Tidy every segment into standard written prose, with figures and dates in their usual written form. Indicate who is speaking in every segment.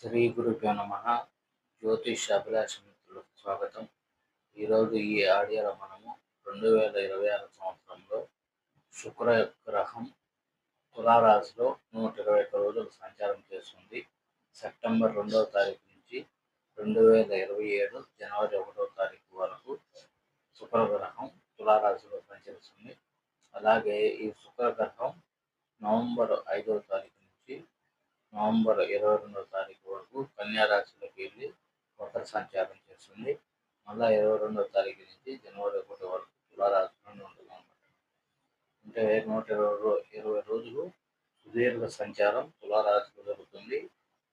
Speaker 1: శ్రీ గురుభ్యో నమః. జ్యోతిష్ అభిలాష మిత్రులకు స్వాగతం. ఈరోజు ఈ ఆడియోలో మనము 2026 సంవత్సరంలో శుక్ర గ్రహం తులారాశిలో 121 రోజులు సంచారం చేస్తుంది. సెప్టెంబర్ 2వ తారీఖు నుంచి 2027 జనవరి 1వ తారీఖు వరకు శుక్రగ్రహం తులారాశిలో సంచరిస్తుంది. అలాగే ఈ శుక్రగ్రహం నవంబర్ 5వ తారీఖు నుంచి నవంబర్ 22వ తారీఖు వరకు కన్యా రాశిలోకి వెళ్ళి వక్ర సంచారం చేస్తుంది. మళ్ళా 22వ తారీఖు నుంచి జనవరి 1 వరకు తులారాశిలోనే ఉంటుంది అన్నమాట. అంటే 120 రోజులు సుదీర్ఘ సంచారం తులారాశిలో జరుగుతుంది.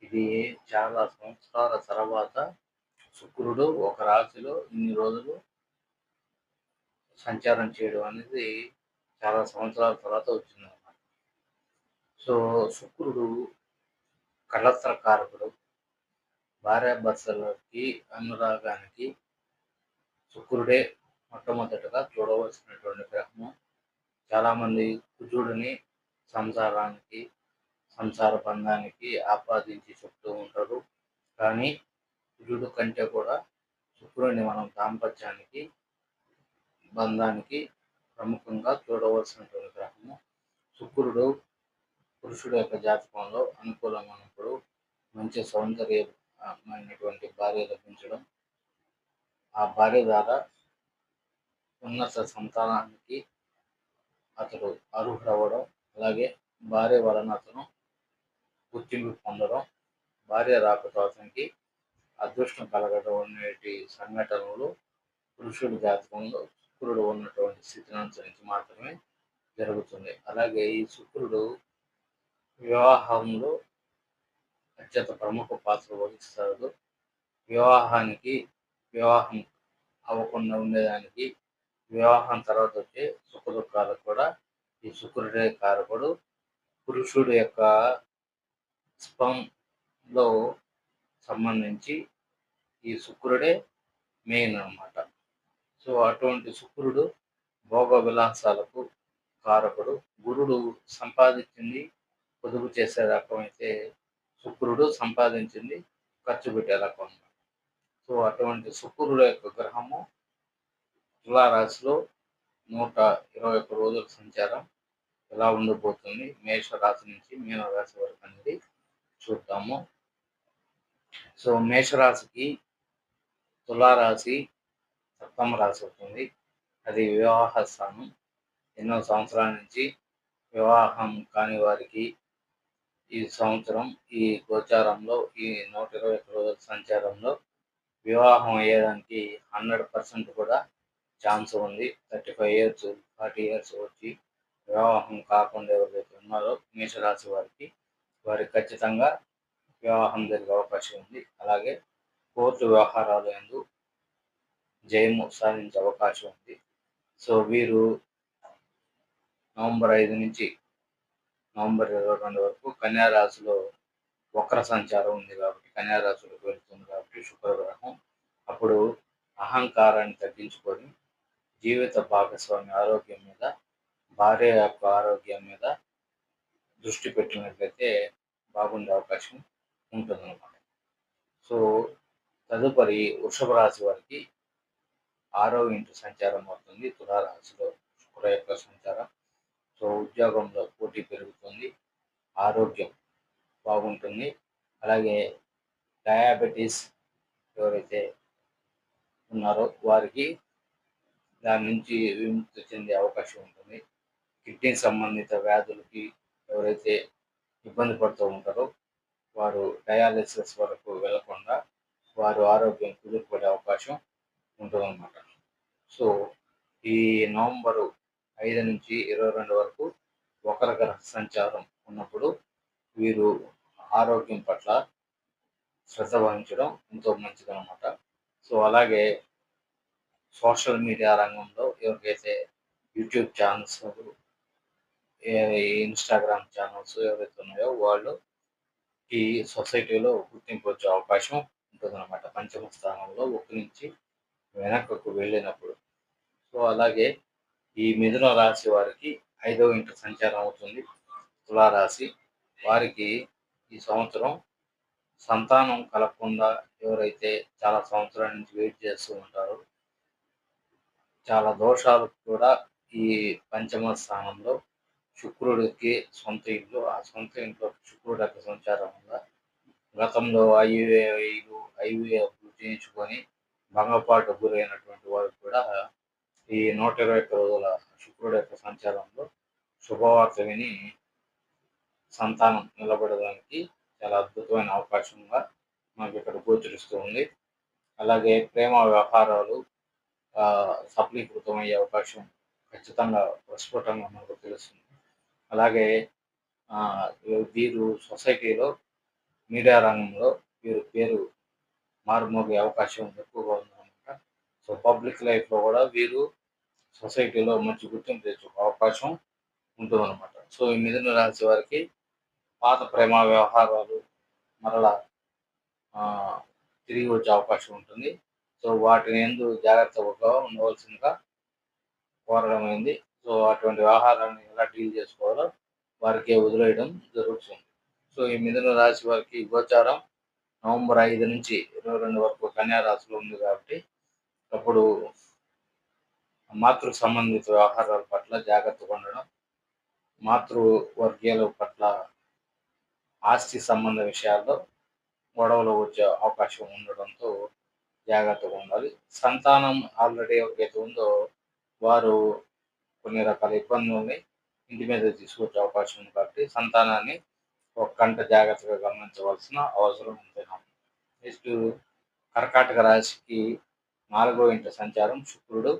Speaker 1: ఇది చాలా సంవత్సరాల తర్వాత శుక్రుడు ఒక రాశిలో ఇన్ని రోజులు సంచారం చేయడం అనేది చాలా సంవత్సరాల తర్వాత వచ్చిందన్నమాట. సో శుక్రుడు కళత్ర కారకుడు. భార్యాభర్తలకి అనురాగానికి శుక్రుడే మొట్టమొదటగా చూడవలసినటువంటి గ్రహము. చాలామంది కుజుడిని సంసారానికి, సంసార బంధానికి ఆపాదించి చెప్తూ ఉంటారు. కానీ కుజుడు కంటే కూడా శుక్రుడిని మనం దాంపత్యానికి, బంధానికి ప్రముఖంగా చూడవలసినటువంటి గ్రహము. శుక్రుడు పురుషుడు యొక్క జాతకంలో అనుకూలమైనప్పుడు మంచి సౌందర్యమైనటువంటి భార్య లభించడం, ఆ భార్య ద్వారా ఉన్నత సంతానానికి అతడు అర్హుడవడం, అలాగే భార్య వలన అతను గుర్తింపు పొందడం, భార్య రాకతో అతనికి అదృష్టం కలగడం అనేటి సంఘటనలు పురుషుడి జాతకంలో శుక్రుడు ఉన్నటువంటి స్థితిని అనుసరించి మాత్రమే జరుగుతుంది. అలాగే ఈ శుక్రుడు వివాహంలో అత్యంత ప్రముఖ పాత్ర వహిస్తాడు. వివాహం అవ్వకుండా ఉండేదానికి, వివాహం తర్వాత వచ్చే సుఖ దుఃఖాలకు కూడా ఈ శుక్రుడే కారకుడు. పురుషుడు యొక్క స్పంలో సంబంధించి ఈ శుక్రుడే మెయిన్ అన్నమాట. సో అటువంటి శుక్రుడు భోగ విలాసాలకు కారకుడు. గురుడు సంపాదించింది పొదుపు చేసే రకం అయితే శుక్రుడు సంపాదించింది ఖర్చు పెట్టే రకం అన్నమాట. సో అటువంటి శుక్రుడు యొక్క గ్రహము తులారాశిలో 121 రోజుల సంచారం ఎలా ఉండబోతుంది, మేషరాశి నుంచి మీనరాశి వరకు అనేది చూద్దాము. సో మేషరాశికి తులారాశి సప్తమ రాశి అవుతుంది. అది వివాహ స్థానం. ఎన్నో సంవత్సరాల నుంచి వివాహం కాని వారికి ఈ సంవత్సరం, ఈ గోచారంలో, ఈ 121 రోజుల సంచారంలో వివాహం అయ్యేదానికి 100% కూడా ఛాన్స్ ఉంది. 35 ఇయర్స్, 40 ఇయర్స్ వచ్చి వివాహం కాకుండా ఎవరైతే ఉన్నారో మేషరాశి వారికి ఖచ్చితంగా వివాహం జరిగే అవకాశం ఉంది. అలాగే కోర్టు వ్యవహారాలు యందు జయము సాధించే అవకాశం ఉంది. సో వీరు నవంబర్ 5 నుంచి నవంబర్ 22 వరకు కన్యా రాశిలో వక్ర సంచారం ఉంది కాబట్టి, కన్యా రాశిలోకి వెళ్తుంది కాబట్టి శుక్రగ్రహం అప్పుడు అహంకారాన్ని తగ్గించుకొని జీవిత భాగస్వామి ఆరోగ్యం మీద, భార్య యొక్క ఆరోగ్యం మీద దృష్టి పెట్టినట్లయితే బాగుండే అవకాశం ఉంటుందన్నమాట. సో తదుపరి వృషభ రాశి వారికి 6వ ఇంటి సంచారం అవుతుంది తులారాశిలో శుక్ర యొక్క సంచారం. సో ఉద్యోగంలో పోటీ పెరుగుతుంది, ఆరోగ్యం బాగుంటుంది. అలాగే డయాబెటీస్ ఎవరైతే ఉన్నారో వారికి దాని నుంచి విముక్తి చెందే అవకాశం ఉంటుంది. కిడ్నీ సంబంధిత వ్యాధులకి ఎవరైతే ఇబ్బంది పడుతూ ఉంటారో వారు డయాలిసిస్ వరకు వెళ్లకుండా వారు ఆరోగ్యం కుదురుపడే అవకాశం ఉంటుందన్నమాట. సో ఈ నవంబరు 5 నుంచి 22 వరకు వక్ర గ్రహ సంచారం ఉన్నప్పుడు వీరు ఆరోగ్యం పట్ల శ్రద్ధ వహించడం ఎంతో మంచిదన్నమాట. సో అలాగే సోషల్ మీడియా రంగంలో ఎవరికైతే యూట్యూబ్ ఛానల్స్, ఇన్స్టాగ్రామ్ ఛానల్స్ ఎవరైతే ఉన్నాయో వాళ్ళు ఈ సొసైటీలో గుర్తింపు వచ్చే అవకాశం ఉంటుందన్నమాట. పంచమ స్థానంలో ఒకరి నుంచి వెనకకు వెళ్ళినప్పుడు. సో అలాగే ఈ మిథున రాశి వారికి 5వ ఇంటి సంచారం అవుతుంది తులారాశి వారికి. ఈ సంవత్సరం సంతానం కలగకుండా ఎవరైతే చాలా సంవత్సరాల నుంచి వెయిట్ చేస్తూ ఉంటారో, చాలా దోషాలు కూడా ఈ పంచమ స్థానంలో శుక్రుడికి సొంత ఇల్లు. ఆ సొంత ఇంట్లో శుక్రుడి యొక్క సంచారం వల్ల గతంలో ఐవీఎఫ్‌లు చేయించుకొని భంగపాటుకు గురైనటువంటి వారు కూడా ఈ 121 రోజుల శుక్రుడి యొక్క సంచారంలో శుభవార్త విని సంతానం నిలబడడానికి చాలా అద్భుతమైన అవకాశంగా మనకి ఇక్కడ గోచరిస్తూ ఉంది. అలాగే ప్రేమ వ్యవహారాలు సఫలీకృతమయ్యే అవకాశం ఖచ్చితంగా ప్రస్ఫుటంగా మనకు తెలుస్తుంది. అలాగే వీరు సొసైటీలో మీడియా రంగంలో వీరి పేరు మారుమోగే అవకాశం ఎక్కువగా ఉందన్నమాట. సో పబ్లిక్ లైఫ్‌లో కూడా వీరు సొసైటీలో మంచి గుర్తింపు తెచ్చుకునే అవకాశం ఉంటుందన్నమాట. సో ఈ మిథున రాశి వారికి పాత ప్రేమ వ్యవహారాలు మరలా తిరిగి వచ్చే అవకాశం ఉంటుంది. సో వాటిని యందు జాగ్రత్తగా ఉండవలసిందిగా కోరడమైంది. సో అటువంటి వ్యవహారాన్ని ఎలా డీల్ చేసుకోవాలో వారికి వదిలేయడం జరుగుతుంది. సో ఈ మిథున రాశి వారికి గోచారం నవంబర్ 5 నుంచి 22 వరకు కన్యా రాశిలో ఉంది కాబట్టి అప్పుడు మాతృ సంబంధిత వ్యవహారాల పట్ల జాగ్రత్తగా ఉండడం, మాతృ వర్గీయుల పట్ల ఆస్తి సంబంధ విషయాల్లో గొడవలు వచ్చే అవకాశం ఉండడంతో జాగ్రత్తగా ఉండాలి. సంతానం ఆల్రెడీ ఎవరికైతే ఉందో వారు కొన్ని రకాల ఇబ్బందుల్ని ఇంటి మీద తీసుకొచ్చే అవకాశం ఉంది కాబట్టి సంతానాన్ని ఒక కంట జాగ్రత్తగా గమనించవలసిన అవసరం ఎంతైనా ఉంది. నెక్స్ట్ కర్కాటక రాశికి 4వ ఇంట సంచారం శుక్రుడు.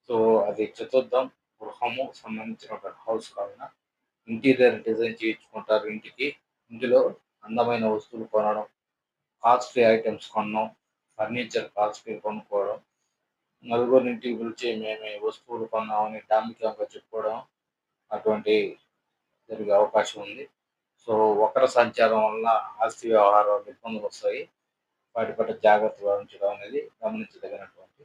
Speaker 1: సో అది చతుర్థం గృహము సంబంధించినటువంటి హౌస్ కావున ఇంటీరియర్ డిజైన్ చేయించుకుంటారు ఇంటికి. ఇంటిలో అందమైన వస్తువులు కొనడం, కాస్ట్లీ ఐటమ్స్ కొనడం, ఫర్నిచర్ కాస్ట్లీ కొనుక్కోవడం, నలుగురింటికి పిలిచి మేము ఈ వస్తువులు కొన్నామని డాంబికంగా చెప్పుకోవడం అటువంటి జరిగే అవకాశం ఉంది. సో వక్ర సంచారం వల్ల ఆస్తి వ్యవహారాలు ఇబ్బందులు వస్తాయి. వాటి పట్ల జాగ్రత్త వహించడం అనేది గమనించదగినటువంటి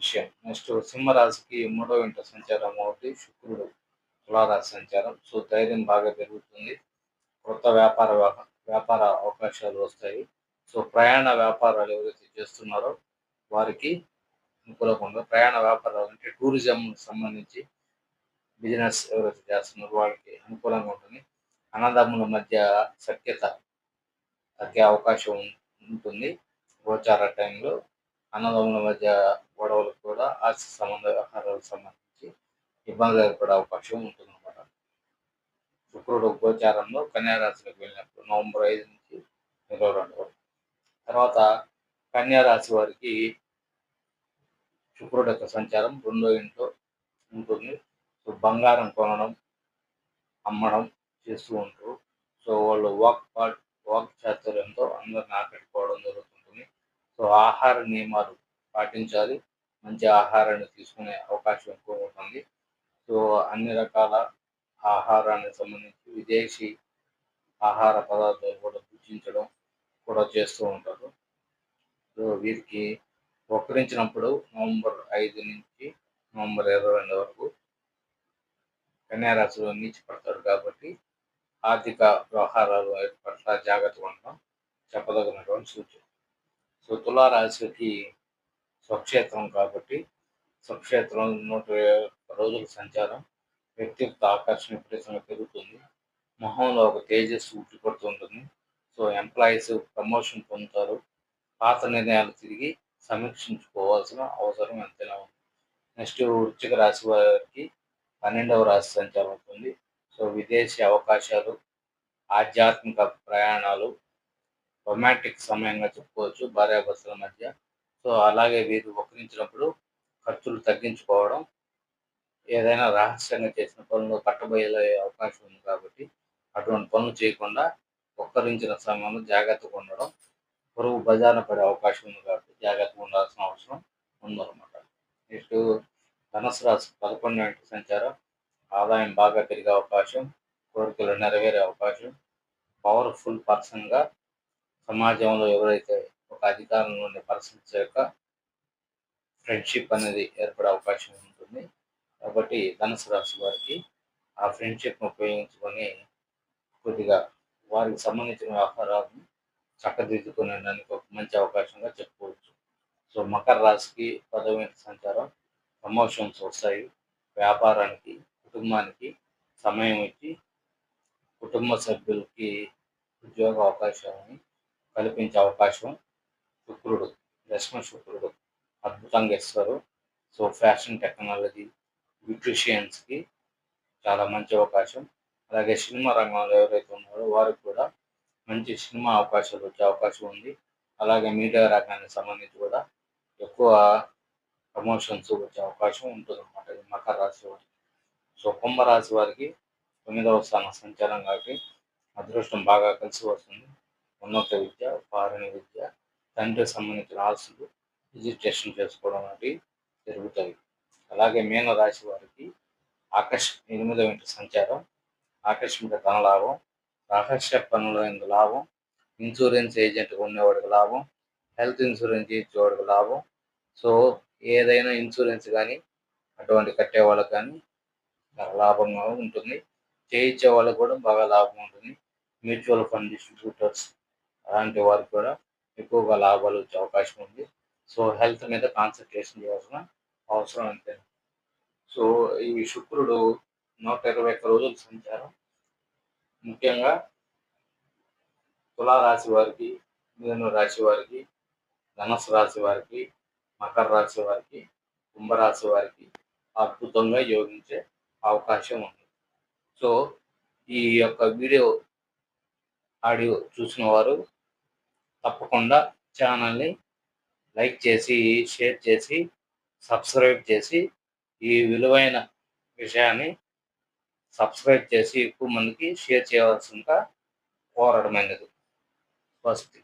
Speaker 1: విషయం. నెక్స్ట్ సింహరాశికి 3వ ఇంట సంచారం ఒకటి శుక్రుడు తులారాశి సంచారం. సో ధైర్యం బాగా పెరుగుతుంది. కొత్త వ్యాపార అవకాశాలు వస్తాయి. సో ప్రయాణ వ్యాపారాలు ఎవరైతే చేస్తున్నారో వారికి అనుకూలంగా ప్రయాణ వ్యాపారాలు అంటే టూరిజం సంబంధించి బిజినెస్ ఎవరైతే చేస్తున్నారో వాళ్ళకి అనుకూలంగా ఉంటుంది. అన్నదమ్ముల మధ్య సఖ్యత తగ్గే అవకాశం ఉంటుంది. గోచార టైంలో అన్నదమ్ముల మధ్య గొడవలకు కూడా ఆస్తి సంబంధ వ్యవహారాలకు సంబంధించి ఇబ్బందులు ఏర్పడే అవకాశం ఉంటుందన్నమాట. శుక్రుడు గోచారంలో కన్యా రాశిలోకి వెళ్ళినప్పుడు నవంబర్ 5 నుంచి 22 వరకు. తర్వాత కన్యా రాశి వారికి శుక్రుడు యొక్క సంచారం 2వ ఇంట్లో ఉంటుంది. సో బంగారం కొనడం, అమ్మడం చేస్తూ ఉంటారు. సో వాళ్ళు వాక్ చాతుర్యంతో అందరిని ఆకట్టుకోవడం జరుగుతుంటుంది. సో ఆహార నియమాలు పాటించాలి. మంచి ఆహారాన్ని తీసుకునే అవకాశం ఎక్కువ ఉంటుంది. సో అన్ని రకాల ఆహారానికి సంబంధించి విదేశీ ఆహార పదార్థాలు కూడా భుజించడం కూడా చేస్తూ ఉంటారు. సో వీరికి వక్రించినప్పుడు నవంబర్ 5 నుంచి నవంబర్ 22 వరకు కన్యా రాశిలో నీచపడతాడు కాబట్టి ఆర్థిక వ్యవహారాలు పట్ల జాగ్రత్తగా ఉండడం చెప్పదగినటువంటి సూచన. సో తులారాశికి స్వక్షేత్రం కాబట్టి స్వక్షేత్రం 120 రోజుల సంచారం వ్యక్తిగత ఆకర్షణ విపరీతంగా పెరుగుతుంది. మొహంలో ఒక తేజస్సు ఉట్టిపడుతుంటుంది. సో ఎంప్లాయీస్ ప్రమోషన్ పొందుతారు. పాత నిర్ణయాలు తిరిగి సమీక్షించుకోవాల్సిన అవసరం ఎంతైనా ఉంది. నెక్స్ట్ వృశ్చిక రాశి వారికి 12వ రాశి సంచారం అవుతుంది. సో విదేశీ అవకాశాలు, ఆధ్యాత్మిక ప్రయాణాలు, రొమాంటిక్ సమయంగా చెప్పుకోవచ్చు భార్యాభర్తల మధ్య. సో అలాగే వీరు వక్రించినప్పుడు ఖర్చులు తగ్గించుకోవడం, ఏదైనా రహస్యంగా చేసిన పనులు కట్టబయలయ్యే అవకాశం ఉంది కాబట్టి అటువంటి పనులు చేయకుండా వక్రించిన సమయంలో జాగ్రత్తగా ఉండడం, పొరుగు బజారున పడే అవకాశం ఉంది కాబట్టి జాగ్రత్తగా ఉండాల్సిన అవసరం ఉందన్నమాట. నెక్స్ట్ ధనుసు రాశి 11వ ఇంటి సంచారం ఆదాయం బాగా పెరిగే అవకాశం, కోరికలు నెరవేరే అవకాశం, పవర్ఫుల్ పర్సన్గా సమాజంలో ఎవరైతే ఒక అధికారంలో ఉండే పర్సన్స్ యొక్క ఫ్రెండ్షిప్ అనేది ఏర్పడే అవకాశం ఉంటుంది. కాబట్టి ధనుసు రాశి వారికి ఆ ఫ్రెండ్షిప్ను ఉపయోగించుకొని కొద్దిగా వారికి సంబంధించిన వ్యవహారాలను చక్కదిద్దుకునేదానికి ఒక మంచి అవకాశంగా చెప్పుకోవచ్చు. సో, మకర రాశికి 10వ ఇంటి సంచారం ప్రమోషన్స్ వస్తాయి. వ్యాపారానికి, కుటుంబానికి సమయం ఇచ్చి, కుటుంబ సభ్యులకి ఉద్యోగ అవకాశాలని కల్పించే అవకాశం శుక్రుడు, శుక్రుడు అద్భుతంగా ఇస్తారు. సో, ఫ్యాషన్ టెక్నాలజీ, బ్యూటీషియన్స్‌కి చాలా మంచి అవకాశం. అలాగే సినిమా రంగంలో ఎవరైతే ఉన్నారో వారికి కూడా మంచి సినిమా అవకాశాలు వచ్చే అవకాశం ఉంది. అలాగే మీడియా రంగానికి సంబంధించి కూడా ఎక్కువ ప్రమోషన్స్ వచ్చే అవకాశం ఉంటుందన్నమాట ఈ మకర రాశి వారికి. సో, కుంభరాశి వారికి 9వ స్థానం సంచారం కాబట్టి అదృష్టం బాగా కలిసి వస్తుంది. ఉన్నత విద్య, ఫారెన్ విద్య, తండ్రికి సంబంధించిన ఆస్తులు రిజిస్ట్రేషన్ చేసుకోవడం వంటివి జరుగుతాయి. అలాగే మీన రాశి వారికి 8వ ఇంటి సంచారం ఆకస్మిక ధనలాభం, రహస్య పనుల యందు లాభం, ఇన్సూరెన్స్ ఏజెంట్‌గా ఉండేవాడికి లాభం, హెల్త్ ఇన్సూరెన్స్ చేయించేవాడికి లాభం. సో, ఏదైనా ఇన్సూరెన్స్ గానీ, అటువంటి కట్టేవాళ్ళకి కానీ చాలా లాభంగా ఉంటుంది. చేయించే వాళ్ళకి కూడా బాగా లాభం ఉంటుంది. మ్యూచువల్ ఫండ్ డిస్ట్రిబ్యూటర్స్ అలాంటి వారికి కూడా ఎక్కువగా లాభాలు వచ్చే అవకాశం ఉంది. సో, హెల్త్ మీద కాన్సంట్రేషన్ చేయాల్సిన అవసరం అంతే. సో, ఈ శుక్రుడు 121 రోజుల సంచారం ముఖ్యంగా తులారాశి వారికి, మిథున రాశి వారికి, ధనుస్సు రాశి వారికి, మకర రాశి వారికి, కుంభరాశి వారికి అద్భుతంగా యోగించే అవకాశం ఉంది. సో, ఈ యొక్క ఆడియో చూసిన వారు తప్పకుండా ఛానల్‌ని లైక్ చేసి, షేర్ చేసి, సబ్స్క్రైబ్ చేసి, ఈ విలువైన విషయాన్ని సబ్స్క్రైబ్ చేసి ఎక్కువ మందికి షేర్ చేయవలసిందిగా కోరడమైనది. స్వస్తి.